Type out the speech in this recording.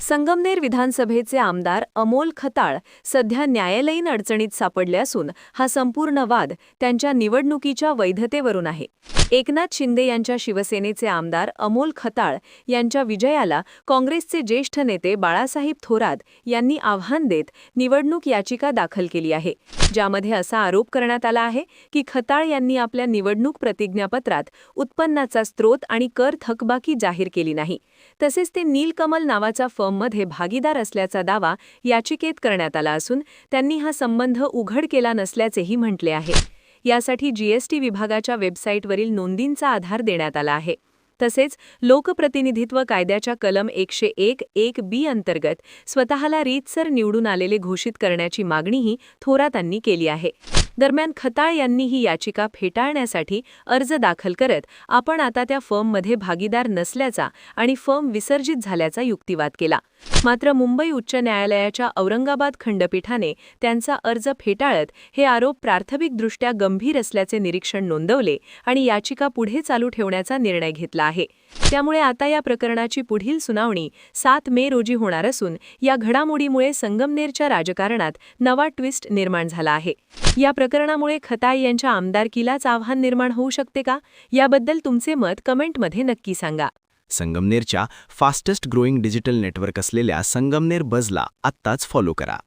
संगमनेर विधानसभेचे आमदार अमोल खताळ सध्या न्यायालयीन अडचणीत सापडले असून हा संपूर्ण वाद त्यांच्या निवडणुकीच्या वैधतेवरून आहे. एकनाथ शिंदे यांच्या शिवसेनेचे आमदार अमोल खताळ यांच्या विजयाला काँग्रेसचे ज्येष्ठ नेते बाळासाहेब थोरात यांनी आव्हान देत निवडणूक याचिका दाखल केली आहे, ज्यामध्ये असा आरोप करण्यात आला आहे की खताळ यांनी आपल्या निवडणूक प्रतिज्ञापत्रात उत्पन्नाचा स्रोत आणि कर थकबाकी जाहीर केली नाही. तसेच ते नीलकमल नावाचा फर्ममध्ये भागीदार असल्याचा दावा याचिकेत करण्यात आला असून त्यांनी हा संबंध उघड केला नसल्याचेही म्हटले आहे. यासाठी जीएसटी विभागाच्या वेबसाईटवरील नोंदींचा आधार देण्यात आला आहे. तसेच लोकप्रतिनिधित्व कायद्याच्या कलम 101(1)(b) अंतर्गत स्वतःला रीतसर निवडून आलेले घोषित करण्याची मागणीही थोरातांनी केली आहे. दरम्यान खताळ यांनी ही याचिका फेटाळण्यासाठी अर्ज दाखल करत आपण आता त्या फर्ममध्ये भागीदार नसल्याचा आणि फर्म विसर्जित झाल्याचा युक्तिवाद केला. मात्र मुंबई उच्च न्यायालयाच्या औरंगाबाद खंडपीठाने त्यांचा अर्ज फेटाळत हे आरोप प्राथमिकदृष्ट्या गंभीर असल्याचे निरीक्षण नोंदवले आणि याचिका पुढे चालू ठेवण्याचा निर्णय घेतला आहे. त्यामुळे आता या प्रकरणाची पुढील सुनावणी 7 मे रोजी होणार असून या घडामोडीमुळे संगमनेरच्या राजकारणात नवा ट्विस्ट निर्माण झाला आहे. या प्रकरणामुळे खताळ यांच्या आमदारकीलाच आव्हान निर्माण होऊ शकते का? याबद्दल तुमचे मत कमेंटमध्ये नक्की सांगा. संगमनेरच्या फास्टेस्ट ग्रोईंग डिजिटल नेटवर्क असलेल्या संगमनेर बझला आत्ताच फॉलो करा.